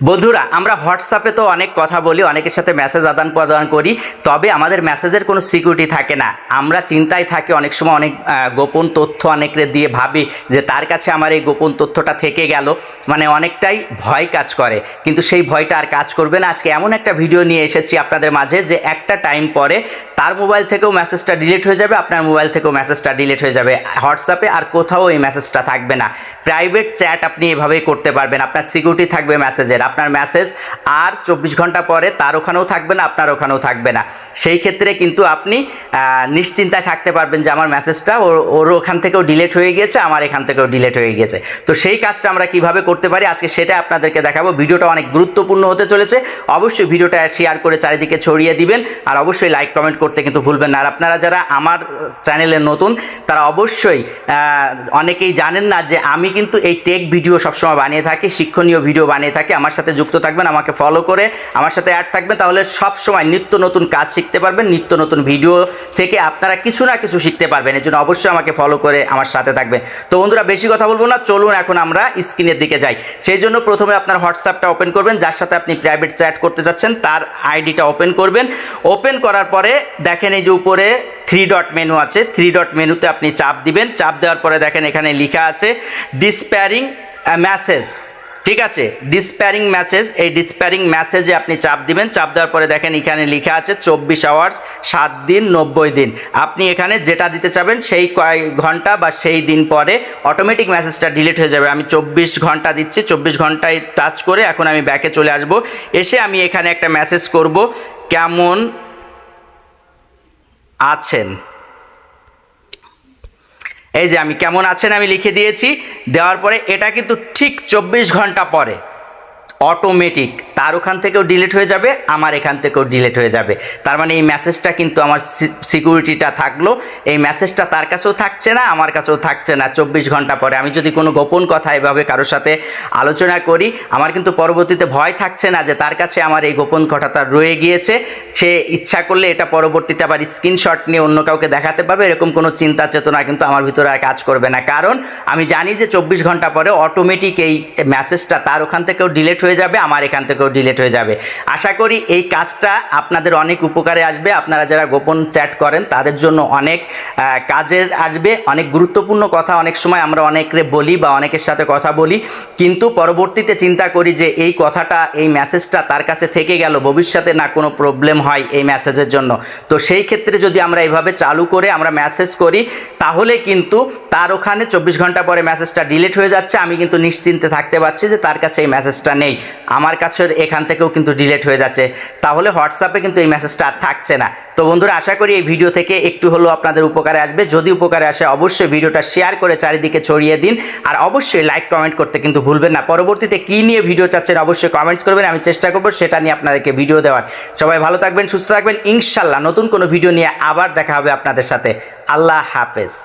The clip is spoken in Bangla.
বন্ধুরা, আমরা হোয়াটসঅ্যাপে তো অনেক কথা বলি, অনেকের সাথে মেসেজ আদান প্রদান করি, তবে আমাদের মেসেজের কোনো সিকিউরিটি থাকে না। আমরা চিন্তায় থাকি, অনেক সময় অনেক গোপন তথ্য অনেকের দিয়ে ভাবি যে তার কাছে আমার এই গোপন তথ্যটা থেকে গেল, মানে অনেকটাই ভয় কাজ করে। কিন্তু সেই ভয়টা আর কাজ করবে না। আজকে এমন একটা ভিডিও নিয়ে এসেছি আপনাদের মাঝে যে একটা টাইম পরে তার মোবাইল থেকেও মেসেজটা ডিলিট হয়ে যাবে, আপনার মোবাইল থেকেও মেসেজটা ডিলিট হয়ে যাবে। হোয়াটসঅ্যাপে আর কোথাও এই মেসেজটা থাকবে না। প্রাইভেট চ্যাট আপনি এভাবেই করতে পারবেন, আপনার সিকিউরিটি থাকবে মেসেজের। আপনার মেসেজ আর 24 ঘন্টা পরে তার ওখানেও থাকবে না, আপনার ওখানেও থাকবে না। সেই ক্ষেত্রে কিন্তু আপনি নিশ্চিন্তায় থাকতে পারবেন যে আমার মেসেজটা ওর ওখান থেকেও ডিলিট হয়ে গিয়েছে, আমার এখান থেকেও ডিলিট হয়ে গেছে। তো সেই কাজটা আমরা কিভাবে করতে পারি আজকে সেটা আপনাদেরকে দেখাবো। ভিডিওটা অনেক গুরুত্বপূর্ণ হতে চলেছে। অবশ্যই ভিডিওটা শেয়ার করে চারিদিকে ছড়িয়ে দিবেন, আর অবশ্যই লাইক কমেন্ট করতে কিন্তু ভুলবেন না। আর আপনারা যারা আমার চ্যানেলে নতুন তারা অবশ্যই অনেকেই জানেন না যে আমি কিন্তু এই টেক ভিডিও সবসময় বানিয়ে থাকি, শিক্ষণীয় ভিডিও বানিয়ে থাকি। আমার সাথে যুক্ত থাকবেন, আমাকে ফলো করে আমার সাথে অ্যাড থাকবেন, তাহলে সব সময় নিত্য নতুন কাজ শিখতে পারবেন, নিত্য নতুন ভিডিও থেকে আপনারা কিছু না কিছু শিখতে পারবেন। এর জন্য অবশ্যই আমাকে ফলো করে আমার সাথে থাকবেন। তো বন্ধুরা, বেশি কথা বলবো না, চলুন এখন আমরা স্ক্রিনের দিকে যাই। সেই জন্য প্রথমে আপনার হোয়াটসঅ্যাপটা ওপেন করবেন, যার সাথে আপনি প্রাইভেট চ্যাট করতে যাচ্ছেন তার আইডিটা ওপেন করবেন। ওপেন করার পরে দেখেন এই যে উপরে 3 ডট মেনু আছে, 3 ডট মেনুতে আপনি চাপ দিবেন। চাপ দেওয়ার পরে দেখেন এখানে লেখা আছে ডিসপ্যারিং মেসেজ, ঠিক আছে, ডিসপ্যারিং মেসেজ। এই ডিসপ্যারিং মেসেজে আপনি চাপ দিবেন। চাপ দেওয়ার পরে দেখেন এখানে লেখা আছে 24 আওয়ার্স, 7 দিন, 90 দিন। আপনি এখানে যেটা দিতে চাবেন সেই কয়েক ঘন্টা বা সেই দিন পরে অটোমেটিক মেসেজটা ডিলিট হয়ে যাবে। আমি 24 ঘন্টা দিচ্ছি, 24 ঘন্টায় টাচ করে এখন আমি ব্যাকে চলে আসব। এসে আমি এখানে একটা মেসেজ করব, কেমন আছেন। এই যে আমি কেমন আছেন আমি লিখে দিয়েছি। দেওয়ার পরে এটা কিন্তু ঠিক 24 ঘন্টা পরে অটোমেটিক তার ওখান থেকেও ডিলিট হয়ে যাবে, আমার এখান থেকেও ডিলিট হয়ে যাবে। তার মানে এই মেসেজটা কিন্তু আমার সিকিউরিটিটা থাকলো। এই মেসেজটা তার কাছেও থাকছে না, আমার কাছেও থাকছে না। 24 ঘন্টা পরে আমি যদি কোনো গোপন কথা এভাবে কারোর সাথে আলোচনা করি, আমার কিন্তু পরবর্তীতে ভয় থাকছে না যে তার কাছে আমার এই গোপন কথাটা রয়ে গিয়েছে। সে ইচ্ছা করলে এটা পরবর্তীতে আবার স্ক্রিনশট নিয়ে অন্য কাউকে দেখাতে পারবে, এরকম কোনো চিন্তা চেতনা কিন্তু আমার ভিতরে আর কাজ করবে না। কারণ আমি জানি যে 24 ঘন্টা পরে অটোমেটিক এই মেসেজটা তার ওখান থেকেও ডিলিট হয়ে যাবে, আমার এখান থেকেও ডিলিট হয়ে যাবে। আশা করি এই কাজটা আপনাদের অনেক উপকারে আসবে। আপনারা যারা গোপন চ্যাট করেন তাদের জন্য অনেক কাজের আসবে। অনেক গুরুত্বপূর্ণ কথা অনেক সময় আমরা অনেকে বলি বা অনেকের সাথে কথা বলি, কিন্তু পরবর্তীতে চিন্তা করি যে এই কথাটা, এই মেসেজটা তার কাছে থেকে গেল, ভবিষ্যতে না কোনো প্রবলেম হয় এই মেসেজের জন্য। তো সেই ক্ষেত্রে যদি আমরা এইভাবে চালু করে আমরা মেসেজ করি, তাহলে কিন্তু তার ওখানে 24 ঘন্টা পরে মেসেজটা ডিলিট হয়ে যাচ্ছে। আমি কিন্তু নিশ্চিন্তে থাকতে পারছি যে তার কাছে এই মেসেজটা নেই, আমার কাছে এখান থেকেও কিন্তু ডিলিট হয়ে যাচ্ছে। তাহলে হোয়াটসঅ্যাপে কিন্তু এই মেসেজটা আর থাকছে না। তো বন্ধুরা, আশা করি এই ভিডিও থেকে একটু হলেও আপনাদের উপকারে আসবে। যদি উপকারে আসে অবশ্যই ভিডিওটা শেয়ার করে চারিদিকে ছড়িয়ে দিন, আর অবশ্যই লাইক কমেন্ট করতে কিন্তু ভুলবেন না। পরবর্তীতে কী নিয়ে ভিডিও চাচ্ছেন অবশ্যই কমেন্টস করবেন, আমি চেষ্টা করবো সেটা নিয়ে আপনাদেরকে ভিডিও দেওয়ার। সবাই ভালো থাকবেন, সুস্থ থাকবেন। ইনশাল্লাহ নতুন কোনো ভিডিও নিয়ে আবার দেখা হবে আপনাদের সাথে। আল্লাহ হাফেজ।